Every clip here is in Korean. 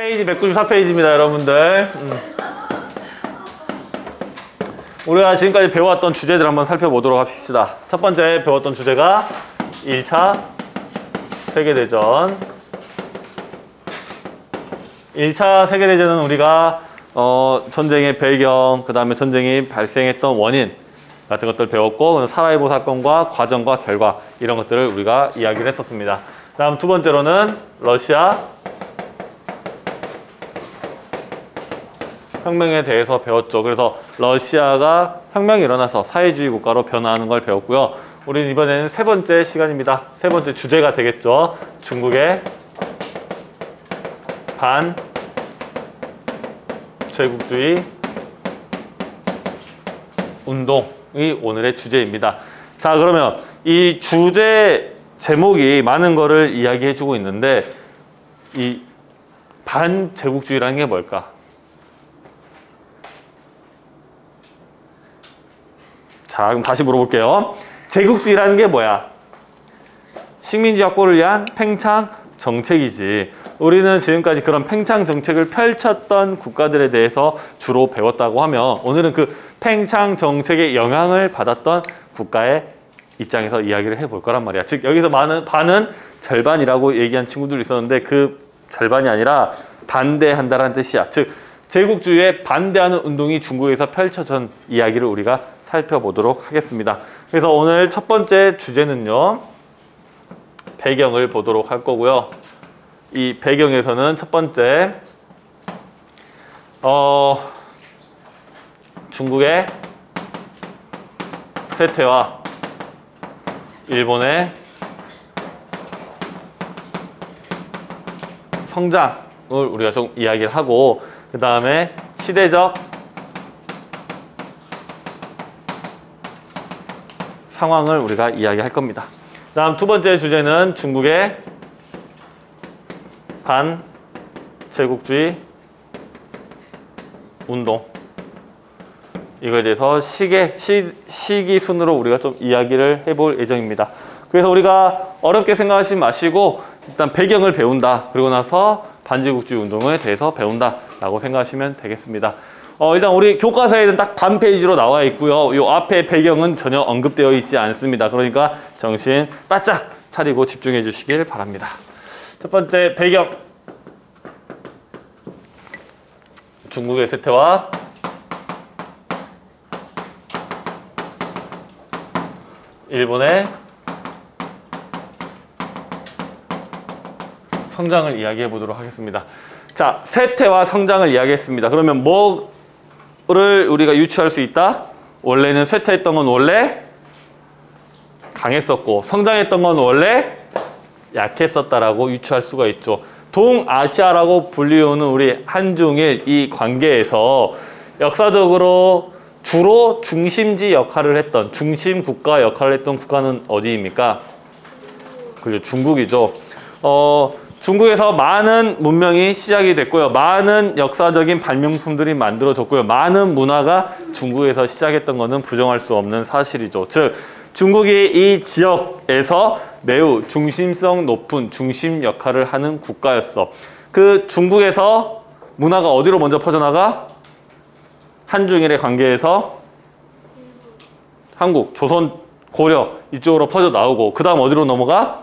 페이지 194페이지입니다, 여러분들. 우리가 지금까지 배워왔던 주제들 한번 살펴보도록 합시다. 첫 번째 배웠던 주제가 1차 세계대전. 1차 세계대전은 우리가 전쟁의 배경, 그 다음에 전쟁이 발생했던 원인 같은 것들을 배웠고, 사라예보 사건과 과정과 결과 이런 것들을 우리가 이야기를 했었습니다. 다음 두 번째로는 러시아 혁명에 대해서 배웠죠. 그래서 러시아가 혁명이 일어나서 사회주의 국가로 변화하는 걸 배웠고요. 우리는 이번에는 세 번째 시간입니다. 세 번째 주제가 되겠죠. 중국의 반제국주의 운동이 오늘의 주제입니다. 자, 그러면 이 주제 제목이 많은 거를 이야기해주고 있는데, 이 반제국주의라는 게 뭘까? 자, 그럼 다시 물어볼게요. 제국주의라는 게 뭐야? 식민지 확보를 위한 팽창 정책이지. 우리는 지금까지 그런 팽창 정책을 펼쳤던 국가들에 대해서 주로 배웠다고 하면, 오늘은 그 팽창 정책의 영향을 받았던 국가의 입장에서 이야기를 해볼 거란 말이야. 즉, 여기서 반은 절반이라고 얘기한 친구들이 있었는데, 그 절반이 아니라 반대한다라는 뜻이야. 즉, 제국주의에 반대하는 운동이 중국에서 펼쳐진 이야기를 우리가 살펴보도록 하겠습니다. 그래서 오늘 첫 번째 주제는요, 배경을 보도록 할 거고요. 이 배경에서는 첫 번째 중국의 쇠퇴와 일본의 성장을 우리가 좀 이야기를 하고, 그 다음에 시대적 상황을 우리가 이야기할 겁니다. 다음 두 번째 주제는 중국의 반제국주의 운동, 이거에 대해서 시기 순으로 우리가 좀 이야기를 해볼 예정입니다. 그래서 우리가 어렵게 생각하지 마시고 일단 배경을 배운다, 그리고 나서 반제국주의 운동에 대해서 배운다 라고 생각하시면 되겠습니다. 일단 우리 교과서에는 딱 반 페이지로 나와 있고요. 요 앞에 배경은 전혀 언급되어 있지 않습니다. 그러니까 정신 바짝 차리고 집중해 주시길 바랍니다. 첫 번째 배경, 중국의 쇠퇴와 일본의 성장을 이야기해 보도록 하겠습니다. 자, 쇠퇴와 성장을 이야기했습니다. 그러면 뭐를 우리가 유추할 수 있다? 원래는 쇠퇴했던 건 원래 강했었고, 성장했던 건 원래 약했었다라고 유추할 수가 있죠. 동아시아라고 불리우는 우리 한중일 이 관계에서 역사적으로 주로 중심지 역할을 했던, 중심 국가 역할을 했던 국가는 어디입니까? 그죠, 중국이죠. 중국에서 많은 문명이 시작이 됐고요. 많은 역사적인 발명품들이 만들어졌고요. 많은 문화가 중국에서 시작했던 것은 부정할 수 없는 사실이죠. 즉, 중국이 이 지역에서 매우 중심성 높은 중심 역할을 하는 국가였어. 그 중국에서 문화가 어디로 먼저 퍼져나가? 한중일의 관계에서 한국, 조선, 고려 이쪽으로 퍼져나오고, 그 다음 어디로 넘어가?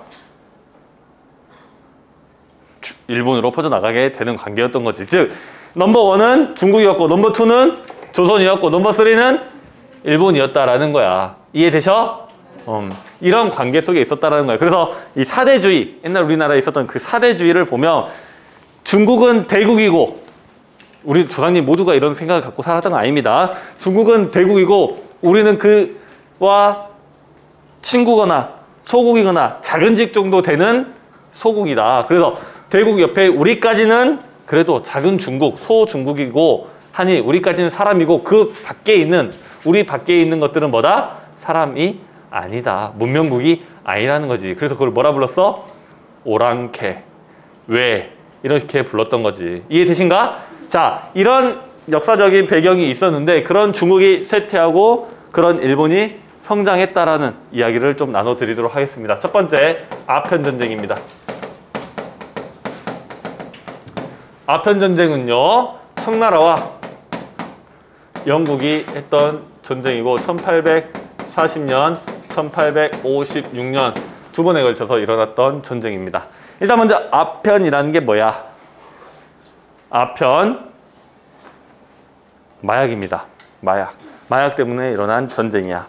일본으로 퍼져나가게 되는 관계였던 거지. 즉, 넘버1은 중국이었고, 넘버2는 조선이었고, 넘버3는 일본이었다라는 거야. 이해되셔? 이런 관계 속에 있었다라는 거야. 그래서 이 사대주의, 옛날 우리나라에 있었던 그 사대주의를 보면 중국은 대국이고, 우리 조상님 모두가 이런 생각을 갖고 살았던 건 아닙니다. 중국은 대국이고 우리는 그와 친구거나 소국이거나 작은 직 정도 되는 소국이다. 그래서 대국 옆에 우리까지는 그래도 작은 중국, 소중국이고 하니 우리까지는 사람이고, 그 밖에 있는, 우리 밖에 있는 것들은 뭐다? 사람이 아니다. 문명국이 아니라는 거지. 그래서 그걸 뭐라 불렀어? 오랑캐, 왜, 이렇게 불렀던 거지. 이해되신가? 자, 이런 역사적인 배경이 있었는데, 그런 중국이 쇠퇴하고 그런 일본이 성장했다라는 이야기를 좀 나눠드리도록 하겠습니다. 첫 번째, 아편 전쟁입니다. 아편 전쟁은요, 청나라와 영국이 했던 전쟁이고 1840년, 1856년 두 번에 걸쳐서 일어났던 전쟁입니다. 일단 먼저 아편이라는 게 뭐야? 아편, 마약입니다. 마약 때문에 일어난 전쟁이야.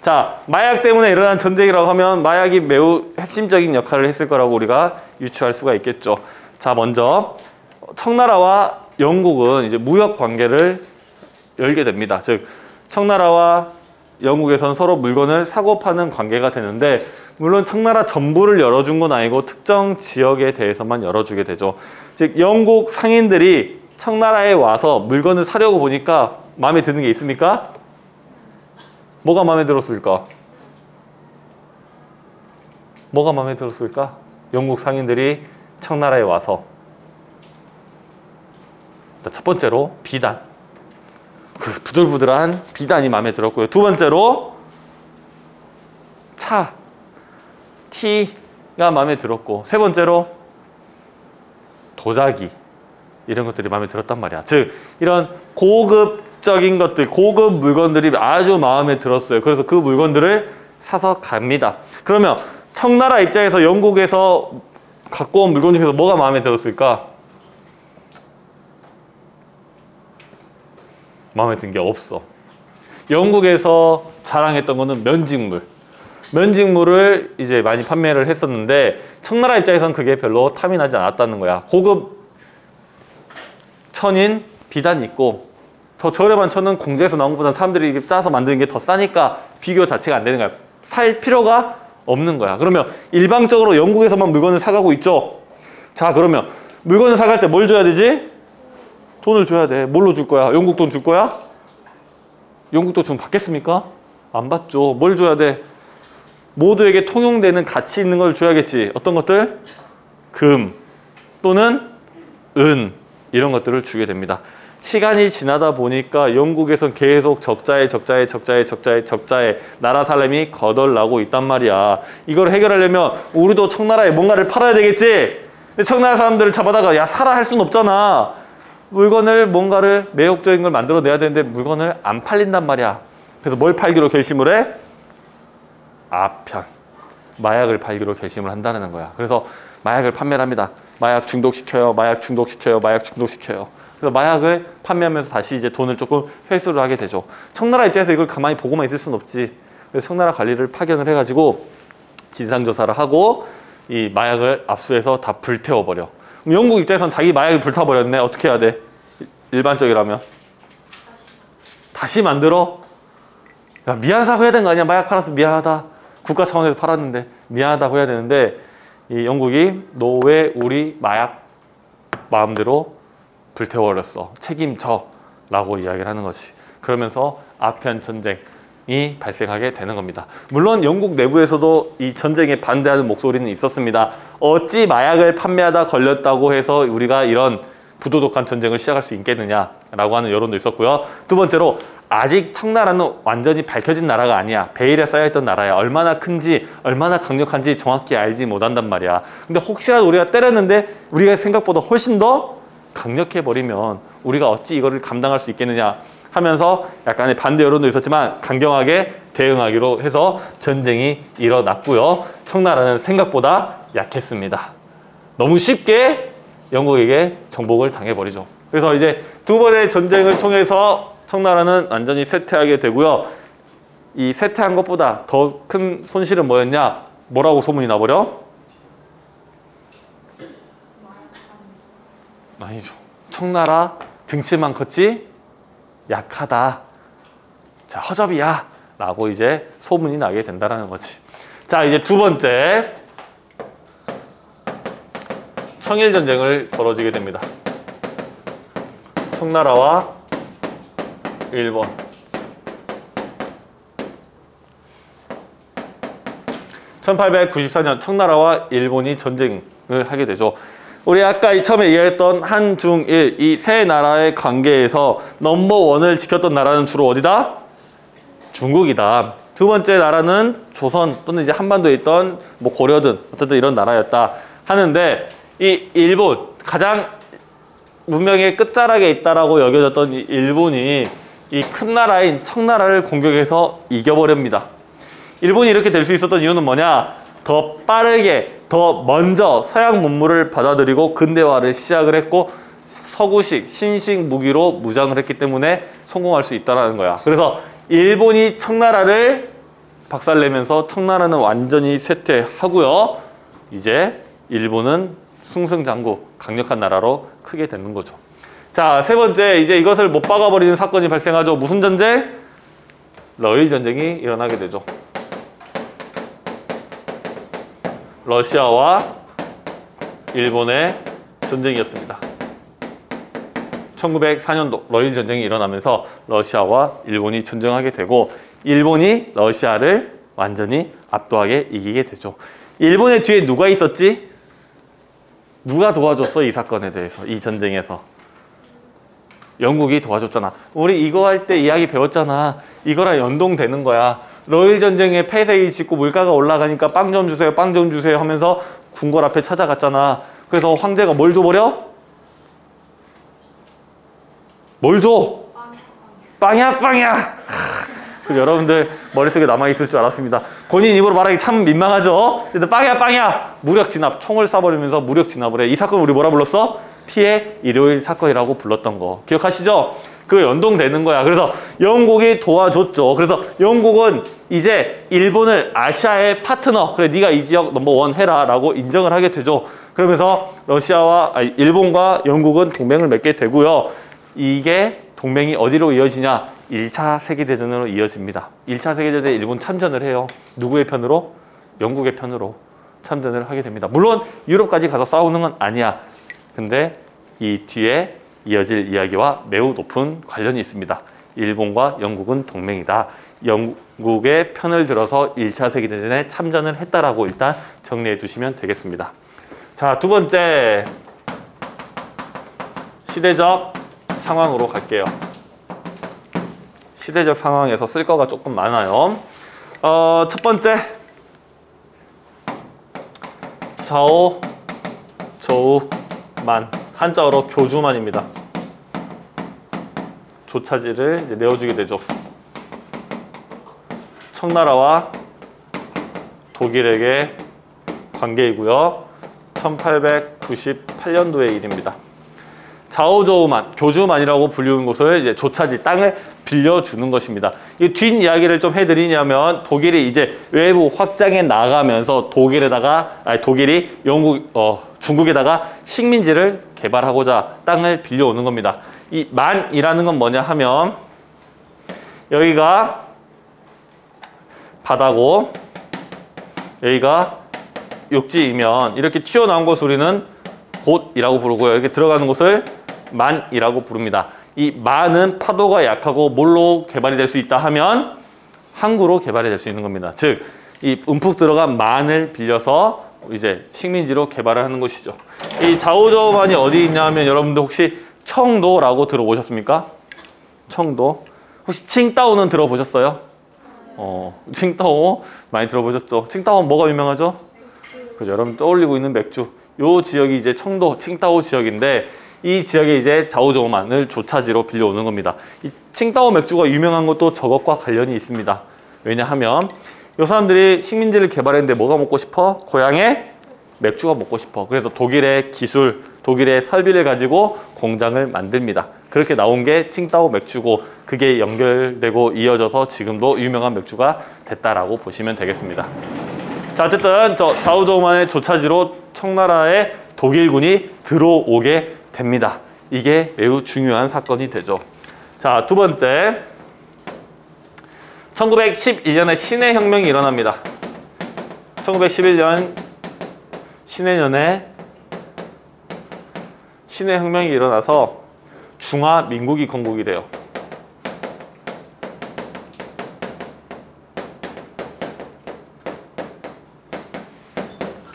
자, 마약 때문에 일어난 전쟁이라고 하면 마약이 매우 핵심적인 역할을 했을 거라고 우리가 유추할 수가 있겠죠. 자, 먼저 청나라와 영국은 이제 무역 관계를 열게 됩니다. 즉, 청나라와 영국에선 서로 물건을 사고 파는 관계가 되는데, 물론 청나라 전부를 열어준 건 아니고 특정 지역에 대해서만 열어주게 되죠. 즉, 영국 상인들이 청나라에 와서 물건을 사려고 보니까 마음에 드는 게 있습니까? 뭐가 마음에 들었을까? 뭐가 마음에 들었을까? 영국 상인들이 청나라에 와서 첫 번째로 비단, 그 부들부들한 비단이 마음에 들었고요. 두 번째로 차, 티가 마음에 들었고, 세 번째로 도자기, 이런 것들이 마음에 들었단 말이야. 즉, 이런 고급적인 것들, 고급 물건들이 아주 마음에 들었어요. 그래서 그 물건들을 사서 갑니다. 그러면 청나라 입장에서 영국에서 갖고 온 물건 중에서 뭐가 마음에 들었을까? 마음에 든 게 없어. 영국에서 자랑했던 거는 면직물. 면직물을 이제 많이 판매를 했었는데, 청나라 입장에서는 그게 별로 탐이 나지 않았다는 거야. 고급 천인 비단이 있고, 더 저렴한 천은 공장에서 나온 것보다 사람들이 이렇게 짜서 만드는 게 더 싸니까 비교 자체가 안 되는 거야. 살 필요가 없는 거야. 그러면 일방적으로 영국에서만 물건을 사가고 있죠. 자, 그러면 물건을 사갈 때 뭘 줘야 되지? 돈을 줘야 돼. 뭘로 줄 거야? 영국 돈 줄 거야? 영국 돈 주면 받겠습니까? 안 받죠. 뭘 줘야 돼? 모두에게 통용되는 가치 있는 걸 줘야겠지. 어떤 것들? 금 또는 은, 이런 것들을 주게 됩니다. 시간이 지나다 보니까 영국에선 계속 적자에 나라 살림이 거덜나고 있단 말이야. 이걸 해결하려면 우리도 청나라에 뭔가를 팔아야 되겠지. 근데 청나라 사람들을 잡아다가 야, 사라 할 수는 없잖아. 물건을, 뭔가를 매혹적인 걸 만들어내야 되는데 물건을 안 팔린단 말이야. 그래서 뭘 팔기로 결심을 해? 아편, 마약을 팔기로 결심을 한다는 거야. 그래서 마약을 판매를 합니다. 마약 중독시켜요. 그래서 마약을 판매하면서 다시 이제 돈을 조금 회수를 하게 되죠. 청나라 입장에서 이걸 가만히 보고만 있을 수는 없지. 그래서 청나라 관리를 파견을 해가지고 진상조사를 하고 이 마약을 압수해서 다 불태워버려. 그럼 영국 입장에서는 자기 마약이 불타버렸네. 어떻게 해야 돼? 일반적이라면 다시 만들어? 야, 미안 사과해야 되는 거 아니야? 마약 팔아서 미안하다. 국가 차원에서 팔았는데 미안하다고 해야 되는데, 이 영국이 너 왜 우리 마약 마음대로 불태워버렸어? 책임져 라고 이야기를 하는 거지. 그러면서 아편 전쟁이 발생하게 되는 겁니다. 물론 영국 내부에서도 이 전쟁에 반대하는 목소리는 있었습니다. 어찌 마약을 판매하다 걸렸다고 해서 우리가 이런 부도덕한 전쟁을 시작할 수 있겠느냐라고 하는 여론도 있었고요. 두 번째로, 아직 청나라는 완전히 밝혀진 나라가 아니야. 베일에 쌓여있던 나라야. 얼마나 큰지, 얼마나 강력한지 정확히 알지 못한단 말이야. 근데 혹시라도 우리가 때렸는데 우리가 생각보다 훨씬 더 강력해버리면 우리가 어찌 이거를 감당할 수 있겠느냐 하면서 약간의 반대 여론도 있었지만 강경하게 대응하기로 해서 전쟁이 일어났고요. 청나라는 생각보다 약했습니다. 너무 쉽게 영국에게 정복을 당해버리죠. 그래서 이제 두 번의 전쟁을 통해서 청나라는 완전히 쇠퇴하게 되고요. 이 쇠퇴한 것보다 더 큰 손실은 뭐였냐? 뭐라고 소문이 나버려? 아니죠. 청나라 등치만 컸지 약하다. 자, 허접이야 라고 이제 소문이 나게 된다는 거지. 자, 이제 두 번째, 청일전쟁을 벌어지게 됩니다. 청나라와 일본. (1894년) 청나라와 일본이 전쟁을 하게 되죠. 우리 아까 처음에 얘기했던 한중일 이 세 나라의 관계에서 넘버원을 지켰던 나라는 주로 어디다? 중국이다. 두 번째 나라는 조선 또는 이제 한반도에 있던 뭐 고려든 어쨌든 이런 나라였다 하는데, 이 일본, 가장 문명의 끝자락에 있다라고 여겨졌던 이 일본이 이 큰 나라인 청나라를 공격해서 이겨버립니다. 일본이 이렇게 될 수 있었던 이유는 뭐냐? 더 빠르게, 더 먼저 서양 문물을 받아들이고 근대화를 시작을 했고 서구식, 신식 무기로 무장을 했기 때문에 성공할 수 있다는 거야. 그래서 일본이 청나라를 박살내면서 청나라는 완전히 쇠퇴하고요. 이제 일본은 승승장구, 강력한 나라로 크게 되는 거죠. 자, 세 번째, 이제 이것을 못 박아버리는 사건이 발생하죠. 무슨 전쟁? 러일 전쟁이 일어나게 되죠. 러시아와 일본의 전쟁이었습니다. 1904년도 러일 전쟁이 일어나면서 러시아와 일본이 전쟁하게 되고 일본이 러시아를 완전히 압도하게 이기게 되죠. 일본의 뒤에 누가 있었지? 누가 도와줬어? 이 사건에 대해서, 이 전쟁에서. 영국이 도와줬잖아. 우리 이거 할 때 이야기 배웠잖아. 이거랑 연동되는 거야. 러일 전쟁에 폐쇄기 짓고 물가가 올라가니까 빵 좀 주세요, 빵 좀 주세요 하면서 궁궐 앞에 찾아갔잖아. 그래서 황제가 뭘 줘버려? 뭘 줘? 빵이야, 빵이야. 여러분들 머릿속에 남아있을 줄 알았습니다. 본인 입으로 말하기 참 민망하죠? 근데 빵이야, 빵이야. 무력 진압, 총을 쏴버리면서 무력 진압을 해. 이 사건 우리 뭐라 불렀어? 피해 일요일 사건이라고 불렀던 거 기억하시죠? 그거 연동되는 거야. 그래서 영국이 도와줬죠. 그래서 영국은 이제 일본을 아시아의 파트너, 그래 네가 이 지역 넘버원 해라 라고 인정을 하게 되죠. 그러면서 일본과 영국은 동맹을 맺게 되고요. 이게 동맹이 어디로 이어지냐? 1차 세계대전으로 이어집니다. 1차 세계대전에 일본 참전을 해요. 누구의 편으로? 영국의 편으로 참전을 하게 됩니다. 물론 유럽까지 가서 싸우는 건 아니야. 근데 이 뒤에 이어질 이야기와 매우 높은 관련이 있습니다. 일본과 영국은 동맹이다. 영국의 편을 들어서 1차 세계대전에 참전을 했다라고 일단 정리해 두시면 되겠습니다. 자, 두 번째 시대적 상황으로 갈게요. 시대적 상황에서 쓸 거가 조금 많아요. 첫 번째 좌우, 조우, 만, 한자어로 교주만입니다. 조차지를 이제 내어주게 되죠. 청나라와 독일에게 관계이고요. 1898년도의 일입니다. 좌우조우만, 교주만이라고 불리는 곳을 이제 조차지, 땅을 빌려주는 것입니다. 이 뒷이야기를 좀 해드리냐면 독일이 이제 외부 확장해 나가면서 독일이 중국에다가 식민지를 개발하고자 땅을 빌려오는 겁니다. 이 만이라는 건 뭐냐 하면 여기가 바다고 여기가 육지이면 이렇게 튀어나온 곳을 우리는 곳이라고 부르고요. 이렇게 들어가는 곳을 만이라고 부릅니다. 이 만은 파도가 약하고 뭘로 개발이 될 수 있다 하면 항구로 개발이 될 수 있는 겁니다. 즉, 이 움푹 들어간 만을 빌려서 이제 식민지로 개발을 하는 것이죠. 이 좌우조우만이 어디 있냐 하면 여러분들 혹시 청도라고 들어보셨습니까? 청도. 혹시 칭다오는 들어보셨어요? 칭다오 많이 들어보셨죠? 칭다오는 뭐가 유명하죠? 그죠? 여러분 떠올리고 있는 맥주. 요 지역이 이제 청도, 칭다오 지역인데 이 지역에 이제 좌우조우만을 조차지로 빌려오는 겁니다. 이 칭다오 맥주가 유명한 것도 저것과 관련이 있습니다. 왜냐하면 이 사람들이 식민지를 개발했는데 뭐가 먹고 싶어? 고향에 맥주가 먹고 싶어. 그래서 독일의 기술, 독일의 설비를 가지고 공장을 만듭니다. 그렇게 나온 게 칭다오 맥주고 그게 연결되고 이어져서 지금도 유명한 맥주가 됐다라고 보시면 되겠습니다. 자, 어쨌든 저 좌우조우만의 조차지로 청나라의 독일군이 들어오게 됩니다. 이게 매우 중요한 사건이 되죠. 자, 두 번째 1911년에 신해혁명이 일어납니다. 1911년 신해년에 신해혁명이 일어나서 중화민국이 건국이 돼요.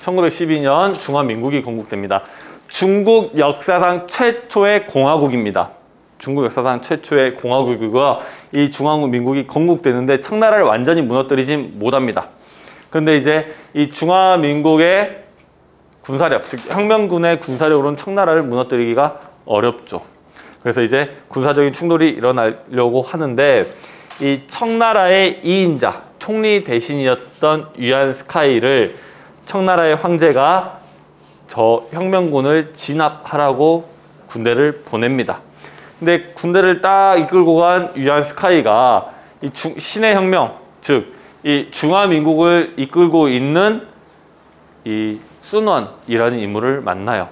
(1912년) 중화민국이 건국됩니다. 중국 역사상 최초의 공화국입니다. 중국 역사상 최초의 공화국이고요. 이 중화민국이 건국되는데 청나라를 완전히 무너뜨리진 못합니다. 그런데 이제 이 중화민국의 군사력, 즉 혁명군의 군사력으로는 청나라를 무너뜨리기가 어렵죠. 그래서 이제 군사적인 충돌이 일어나려고 하는데 이 청나라의 2인자, 총리 대신이었던 유안 스카이를 청나라의 황제가 저 혁명군을 진압하라고 군대를 보냅니다. 근데 군대를 딱 이끌고 간 유안 스카이가 이 신의 혁명, 즉 이 중화민국을 이끌고 있는 이 순원이라는 인물을 만나요.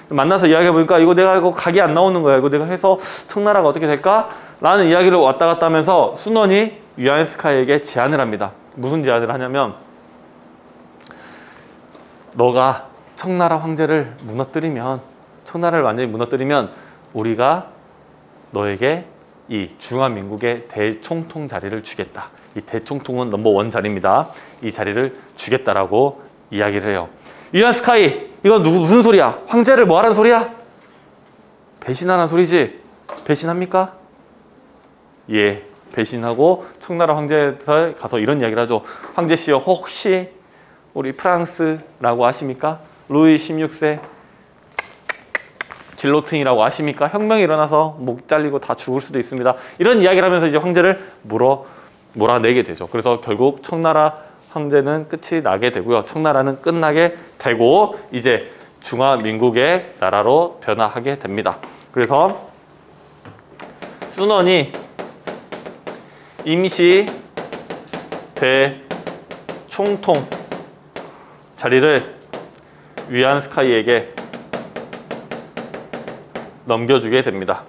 만나서 이야기해보니까 이거 내가 이거 각이 안 나오는 거야. 이거 내가 해서 청나라가 어떻게 될까? 라는 이야기를 왔다 갔다 하면서 순원이 유안 스카이에게 제안을 합니다. 무슨 제안을 하냐면 너가 청나라 황제를 무너뜨리면, 청나라를 완전히 무너뜨리면 우리가 너에게 이 중화민국의 대총통 자리를 주겠다. 이 대총통은 넘버 1 자리입니다. 이 자리를 주겠다라고 이야기를 해요. 유안 스카이, 이건 무슨 소리야? 황제를 뭐 하라는 소리야? 배신하라는 소리지? 배신합니까? 예, 배신하고 청나라 황제에 가서 이런 이야기를 하죠. 황제씨여, 혹시 우리 프랑스라고 아십니까? 루이 16세 길로틴이라고 아십니까? 혁명이 일어나서 목 잘리고 다 죽을 수도 있습니다. 이런 이야기를 하면서 이제 황제를 몰아내게 되죠. 그래서 결국 청나라 황제는 끝이 나게 되고요. 청나라는 끝나게 되고 이제 중화민국의 나라로 변화하게 됩니다. 그래서 순원이 임시 대총통 자리를 유안 스카이에게 넘겨주게 됩니다.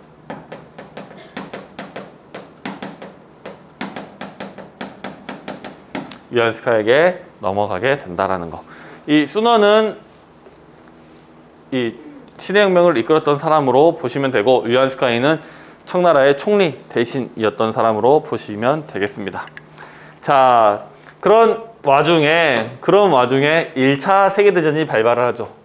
유안 스카이에게 넘어가게 된다라는 거. 이 순원은 이 신의 혁명을 이끌었던 사람으로 보시면 되고 유안 스카이는 청나라의 총리 대신이었던 사람으로 보시면 되겠습니다. 자, 그런 와중에 1차 세계대전이 발발을 하죠.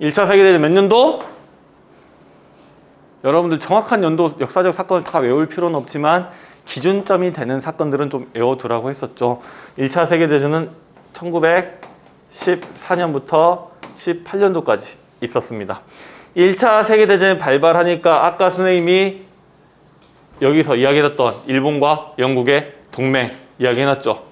1차 세계대전 몇 년도? 여러분들 정확한 연도, 역사적 사건을 다 외울 필요는 없지만 기준점이 되는 사건들은 좀 외워두라고 했었죠. 1차 세계대전은 1914년부터 18년도까지 있었습니다. 1차 세계대전이 발발하니까 아까 선생님이 여기서 이야기했던 일본과 영국의 동맹 이야기해놨죠.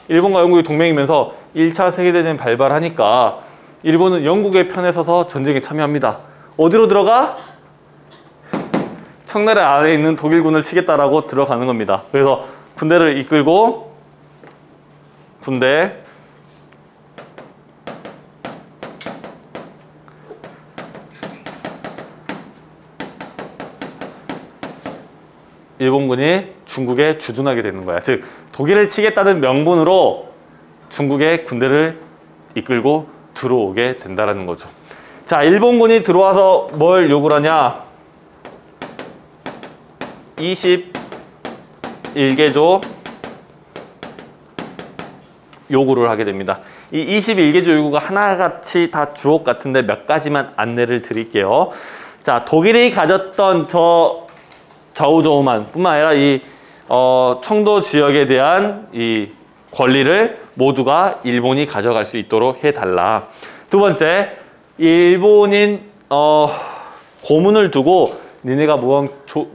일본과 영국의 동맹이면서 1차 세계대전이 발발하니까 일본은 영국의 편에 서서 전쟁에 참여합니다. 어디로 들어가? 청나라 안에 있는 독일군을 치겠다라고 들어가는 겁니다. 그래서 군대를 이끌고 일본군이 중국에 주둔하게 되는 거야. 즉 독일을 치겠다는 명분으로 중국의 군대를 이끌고 들어오게 된다는 거죠. 자, 일본군이 들어와서 뭘 요구를 하냐? 21개조 요구를 하게 됩니다. 이 21개조 요구가 하나같이 다 주옥 같은데 몇 가지만 안내를 드릴게요. 자, 독일이 가졌던 저 좌우조우만 뿐만 아니라 이 청도 지역에 대한 이 권리를 모두가 일본이 가져갈 수 있도록 해달라. 두 번째, 일본인 고문을 두고 니네가 무언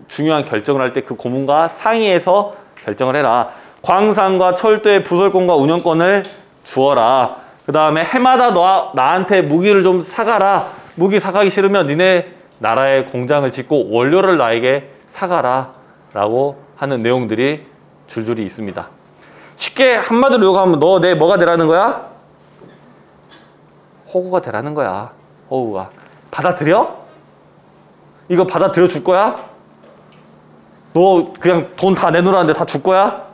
중요한 결정을 할 때 그 고문과 상의해서 결정을 해라. 광산과 철도의 부설권과 운영권을 주어라. 그 다음에 해마다 나한테 무기를 좀 사가라. 무기 사가기 싫으면 니네 나라에 공장을 짓고 원료를 나에게 사가라 라고 하는 내용들이 줄줄이 있습니다. 쉽게 한마디로 요구하면 너 내 뭐가 되라는 거야? 호구가 되라는 거야. 호구가. 받아들여? 이거 받아들여 줄 거야? 너 그냥 돈 다 내놓으라는데 다 줄 거야?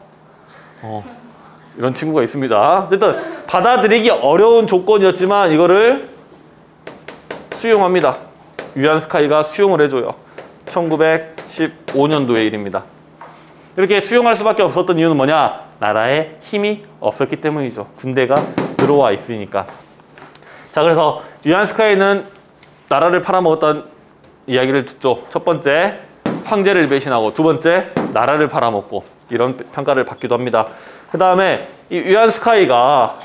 이런 친구가 있습니다. 어쨌든 받아들이기 어려운 조건이었지만 이거를 수용합니다. 유안 스카이가 수용을 해줘요. 1915년도의 일입니다. 이렇게 수용할 수밖에 없었던 이유는 뭐냐? 나라에 힘이 없었기 때문이죠. 군대가 들어와 있으니까. 자, 그래서 유안 스카이는 나라를 팔아먹었다는 이야기를 듣죠. 첫 번째, 황제를 배신하고 두 번째, 나라를 팔아먹고 이런 평가를 받기도 합니다. 그 다음에 이 위안스카이가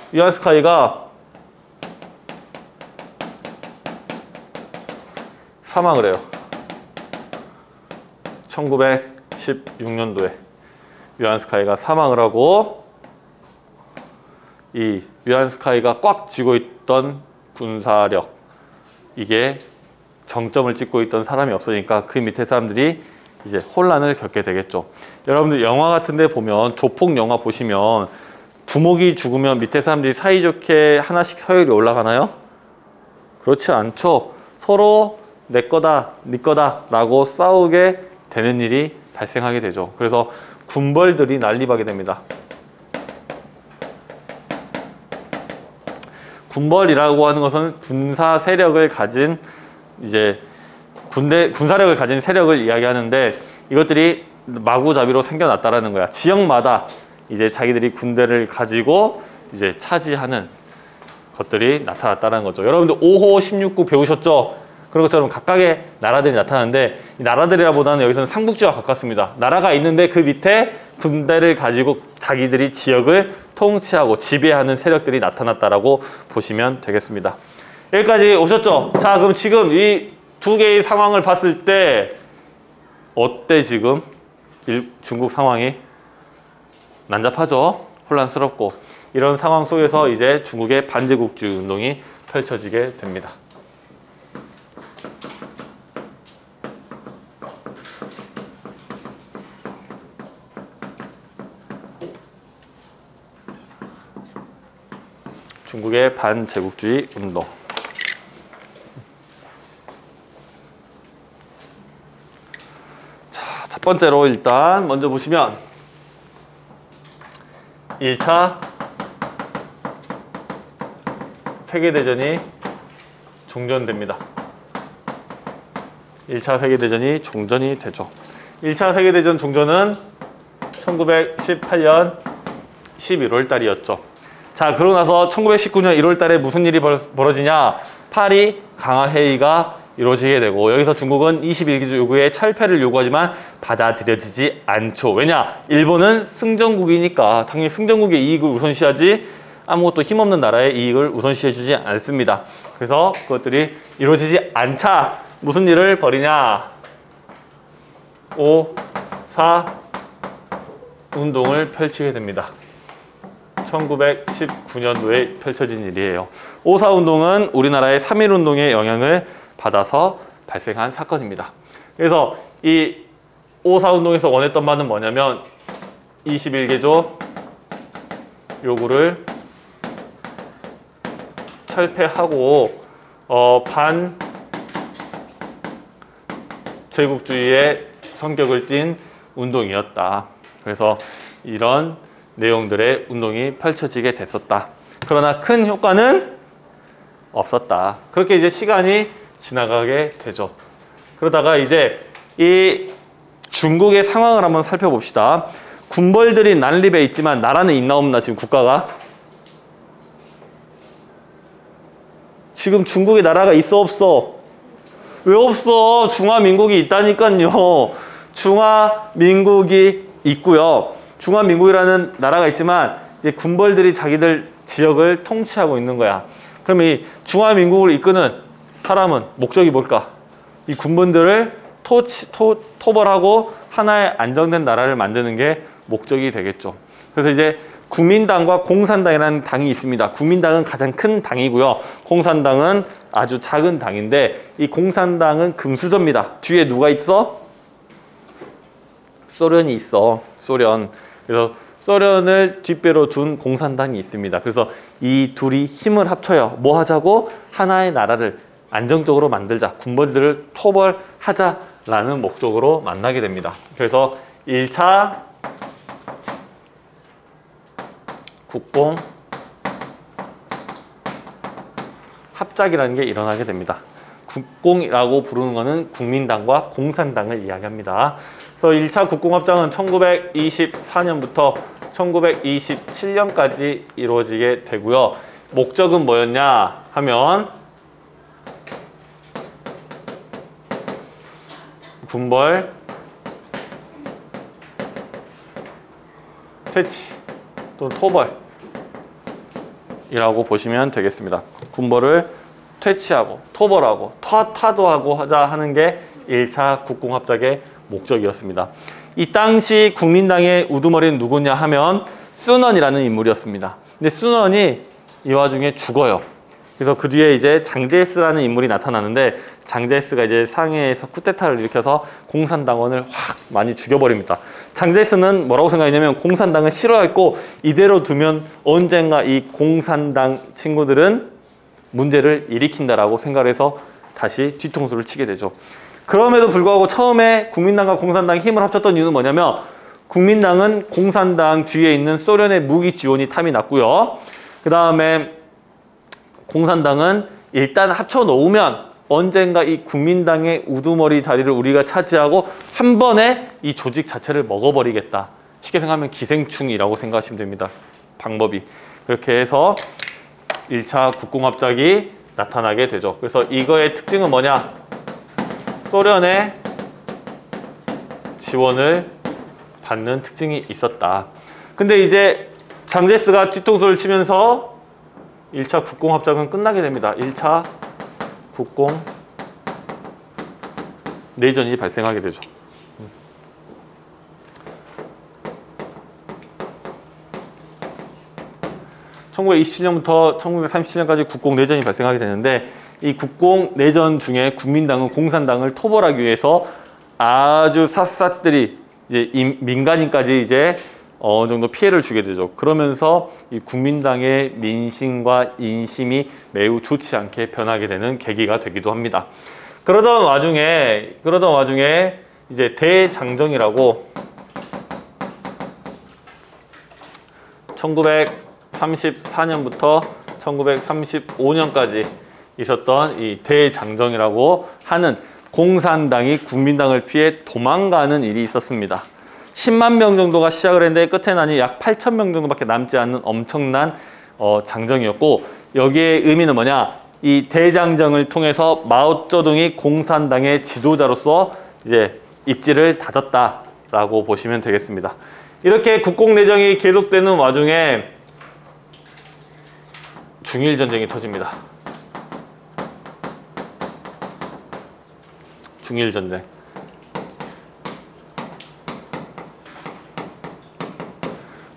사망을 해요. 1916년도에 위안스카이가 사망을 하고, 이 위안스카이가 꽉 쥐고 있던 군사력, 이게 정점을 찍고 있던 사람이 없으니까 그 밑에 사람들이 이제 혼란을 겪게 되겠죠. 여러분들 영화 같은 데 보면, 조폭 영화 보시면 두목이 죽으면 밑에 사람들이 사이좋게 하나씩 서열이 올라가나요? 그렇지 않죠. 서로 내 거다, 네 거다 라고 싸우게 되는 일이 발생하게 되죠. 그래서 군벌들이 난립하게 됩니다. 군벌이라고 하는 것은 군사 세력을 가진 군사력을 가진 세력을 이야기하는데, 이것들이 마구잡이로 생겨났다라는 거야. 지역마다 이제 자기들이 군대를 가지고 이제 차지하는 것들이 나타났다는 거죠. 여러분들 5호 16구 배우셨죠? 그런 것처럼 각각의 나라들이 나타나는데, 이 나라들이라보다는 여기서는 삼국지와 가깝습니다. 나라가 있는데 그 밑에 군대를 가지고 자기들이 지역을 통치하고 지배하는 세력들이 나타났다라고 보시면 되겠습니다. 여기까지 오셨죠? 자, 그럼 지금 이 두 개의 상황을 봤을 때 어때? 지금 중국 상황이 난잡하죠? 혼란스럽고. 이런 상황 속에서 이제 중국의 반제국주의 운동이 펼쳐지게 됩니다. 중국의 반제국주의 운동. 자, 첫 번째로 일단 먼저 보시면 1차 세계대전이 종전됩니다. 1차 세계대전이 종전이 되죠. 1차 세계대전 종전은 1918년 11월 달이었죠. 자, 그러고 나서 1919년 1월 달에 무슨 일이 벌어지냐? 파리 강화회의가 이루어지게 되고, 여기서 중국은 21기 요구에 철폐를 요구하지만 받아들여지지 않죠. 왜냐? 일본은 승전국이니까 당연히 승전국의 이익을 우선시하지 아무것도 힘없는 나라의 이익을 우선시해주지 않습니다. 그래서 그것들이 이루어지지 않자 무슨 일을 벌이냐? 5, 4 운동을 펼치게 됩니다. 1919년도에 펼쳐진 일이에요. 5.4 운동은 우리나라의 3.1 운동의 영향을 받아서 발생한 사건입니다. 그래서 이 5.4 운동에서 원했던 바는 뭐냐면 21개조 요구를 철폐하고 반 제국주의의 성격을 띤 운동이었다. 그래서 이런 내용들의 운동이 펼쳐지게 됐었다. 그러나 큰 효과는 없었다. 그렇게 이제 시간이 지나가게 되죠. 그러다가 이제 이 중국의 상황을 한번 살펴봅시다. 군벌들이 난립해 있지만 나라는 있나 없나? 지금 국가가? 지금 중국에 나라가 있어 없어? 왜 없어? 중화민국이 있다니까요. 중화민국이 있고요. 중화민국이라는 나라가 있지만 이제 군벌들이 자기들 지역을 통치하고 있는 거야. 그럼 이 중화민국을 이끄는 사람은 목적이 뭘까? 이 군분들을 토벌하고 하나의 안정된 나라를 만드는 게 목적이 되겠죠. 그래서 이제 국민당과 공산당이라는 당이 있습니다. 국민당은 가장 큰 당이고요. 공산당은 아주 작은 당인데, 이 공산당은 금수저입니다. 뒤에 누가 있어? 소련이 있어. 소련. 그래서 소련을 뒷배로 둔 공산당이 있습니다. 그래서 이 둘이 힘을 합쳐요. 뭐 하자고? 하나의 나라를 안정적으로 만들자. 군벌들을 토벌하자라는 목적으로 만나게 됩니다. 그래서 1차 국공 합작이라는 게 일어나게 됩니다. 국공이라고 부르는 것은 국민당과 공산당을 이야기합니다. 그래서 1차 국공합작은 1924년부터 1927년까지 이루어지게 되고요. 목적은 뭐였냐 하면 군벌 퇴치, 또는 토벌이라고 보시면 되겠습니다. 군벌을 퇴치하고 토벌하고 타도하고 하자 하는 게 1차 국공합작의 목적이었습니다. 이 당시 국민당의 우두머리는 누구냐 하면 순원이라는 인물이었습니다. 근데 순원이 이 와중에 죽어요. 그래서 그 뒤에 이제 장제스라는 인물이 나타나는데 장제스가 이제 상해에서 쿠데타를 일으켜서 공산당원을 확 많이 죽여버립니다. 장제스는 뭐라고 생각했냐면 공산당을 싫어했고 이대로 두면 언젠가 이 공산당 친구들은 문제를 일으킨다라고 생각해서 다시 뒤통수를 치게 되죠. 그럼에도 불구하고 처음에 국민당과 공산당이 힘을 합쳤던 이유는 뭐냐면 국민당은 공산당 뒤에 있는 소련의 무기 지원이 탐이 났고요. 그 다음에 공산당은 일단 합쳐 놓으면 언젠가 이 국민당의 우두머리 자리를 우리가 차지하고 한 번에 이 조직 자체를 먹어버리겠다. 쉽게 생각하면 기생충이라고 생각하시면 됩니다. 방법이. 그렇게 해서 1차 국공합작이 나타나게 되죠. 그래서 이거의 특징은 뭐냐? 소련의 지원을 받는 특징이 있었다. 근데 이제 장제스가 뒤통수를 치면서 1차 국공합작은 끝나게 됩니다. 1차 국공 내전이 발생하게 되죠. 1927년부터 1937년까지 국공내전이 발생하게 되는데 이 국공내전 중에 국민당은 공산당을 토벌하기 위해서 아주 샅샅들이 이제 민간인까지 이제 어느 정도 피해를 주게 되죠. 그러면서 이 국민당의 민심과 인심이 매우 좋지 않게 변하게 되는 계기가 되기도 합니다. 그러던 와중에 이제 대장정이라고 1934년부터 1935년까지 있었던 이 대장정이라고 하는 공산당이 국민당을 피해 도망가는 일이 있었습니다. 10만 명 정도가 시작을 했는데 끝에 나니 약 8천 명 정도밖에 남지 않는 엄청난 장정이었고 여기에 의미는 뭐냐? 이 대장정을 통해서 마오쩌둥이 공산당의 지도자로서 이제 입지를 다졌다라고 보시면 되겠습니다. 이렇게 국공내정이 계속되는 와중에 중일전쟁이 터집니다. 중일전쟁.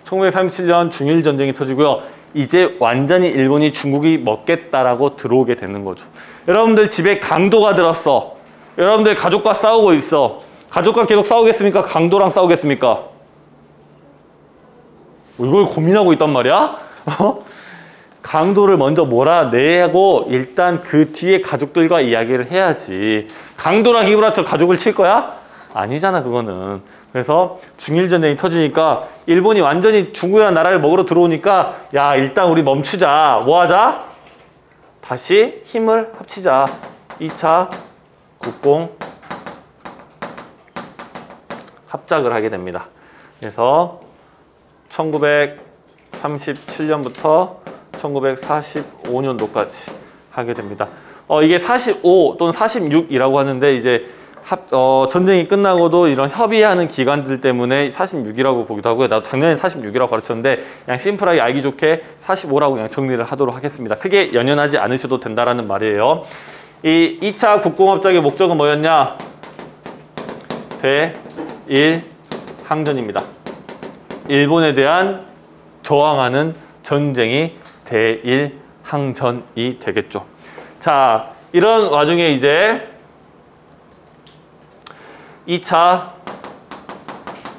(1937년) 중일전쟁이 터지고요. 이제 완전히 일본이 중국이 먹겠다라고 들어오게 되는 거죠. 여러분들 집에 강도가 들었어. 여러분들 가족과 싸우고 있어. 가족과 계속 싸우겠습니까? 강도랑 싸우겠습니까? 이걸 고민하고 있단 말이야? 강도를 먼저 몰아내고 일단 그 뒤에 가족들과 이야기를 해야지. 강도랑 힘을 합쳐 가족을 칠 거야? 아니잖아 그거는. 그래서 중일전쟁이 터지니까 일본이 완전히 중국이라는 나라를 먹으러 들어오니까 야 일단 우리 멈추자. 뭐 하자? 다시 힘을 합치자. 2차 국공 합작을 하게 됩니다. 그래서 1937년부터 1945년도까지 하게 됩니다. 이게 45 또는 46이라고 하는데 이제 전쟁이 끝나고도 이런 협의하는 기관들 때문에 46이라고 보기도 하고요. 나도 작년에 46이라고 가르쳤는데 그냥 심플하게 알기 좋게 45라고 그냥 정리를 하도록 하겠습니다. 크게 연연하지 않으셔도 된다라는 말이에요. 이 2차 국공합작의 목적은 뭐였냐? 대일 항전입니다. 일본에 대한 저항하는 전쟁이 대일 항전이 되겠죠. 자, 이런 와중에 이제 2차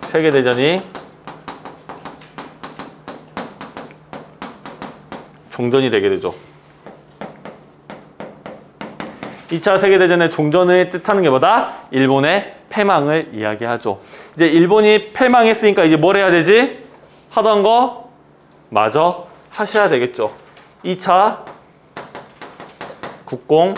세계대전이 종전이 되게 되죠. 2차 세계대전의 종전을 뜻하는 게 뭐다? 일본의 패망을 이야기하죠. 이제 일본이 패망했으니까 이제 뭘 해야 되지? 하던 거 마저 하셔야 되겠죠. 2차 국공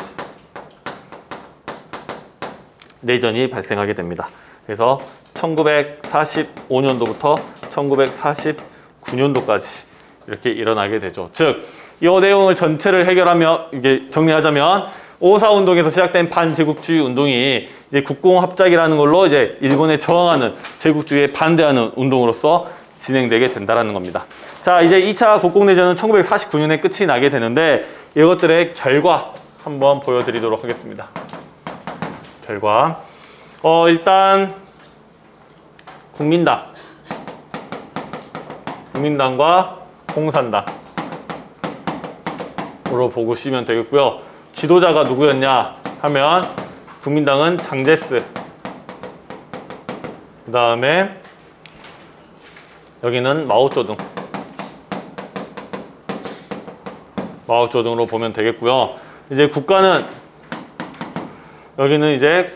내전이 발생하게 됩니다. 그래서 1945년도부터 1949년도까지 이렇게 일어나게 되죠. 즉, 이 내용을 전체를 해결하며 이게 정리하자면 5.4 운동에서 시작된 반제국주의 운동이 이제 국공합작이라는 걸로 이제 일본에 저항하는 제국주의에 반대하는 운동으로서 진행되게 된다는 겁니다. 자, 이제 2차 국공내전은 1949년에 끝이 나게 되는데 이것들의 결과 한번 보여드리도록 하겠습니다. 결과 일단 국민당과 공산당으로 보시면 되겠고요. 지도자가 누구였냐 하면 국민당은 장제스, 그 다음에 여기는 마오쩌둥으로 보면 되겠고요. 이제 국가는 여기는 이제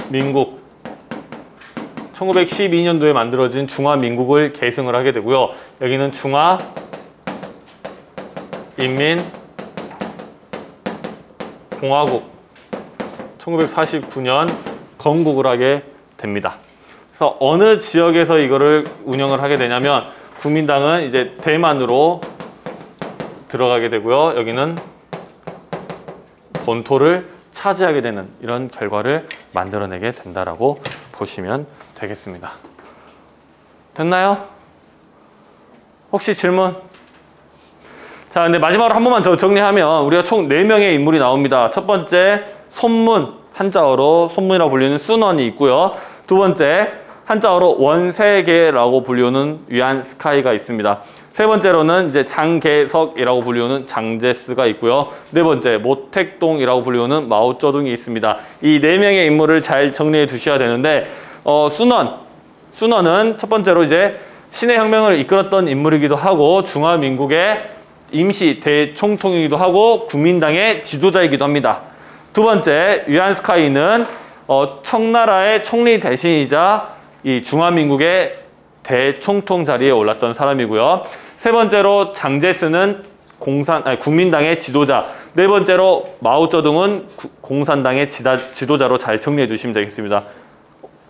중화민국 1912년도에 만들어진 중화민국을 계승을 하게 되고요. 여기는 중화인민공화국 1949년 건국을 하게 됩니다. 그래서 어느 지역에서 이거를 운영을 하게 되냐면 국민당은 이제 대만으로 들어가게 되고요. 여기는 본토를 차지하게 되는 이런 결과를 만들어내게 된다라고 보시면 되겠습니다. 됐나요? 혹시 질문? 자, 근데 마지막으로 한 번만 정리하면 우리가 총 4명의 인물이 나옵니다. 첫 번째, 손문, 한자어로 손문이라고 불리는 순원이 있고요. 두 번째, 한자어로 원세계라고 불리우는 위안스카이가 있습니다. 세 번째로는 이제 장개석이라고 불리우는 장제스가 있고요. 네 번째, 모택동이라고 불리우는 마오쩌둥이 있습니다. 이 4명의 인물을 잘 정리해 두셔야 되는데, 순원은 첫 번째로 이제 신의 혁명을 이끌었던 인물이기도 하고 중화민국의 임시 대총통이기도 하고 국민당의 지도자이기도 합니다. 두 번째, 위안스카이는 청나라의 총리 대신이자 이 중화민국의 대총통 자리에 올랐던 사람이고요. 세 번째로 장제스는 국민당의 지도자. 네 번째로 마오쩌둥은 공산당의 지도자로 잘 정리해 주시면 되겠습니다.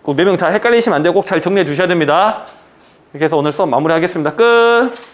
꼭 4명 잘 헷갈리시면 안 되고 꼭 잘 정리해 주셔야 됩니다. 이렇게 해서 오늘 수업 마무리하겠습니다. 끝!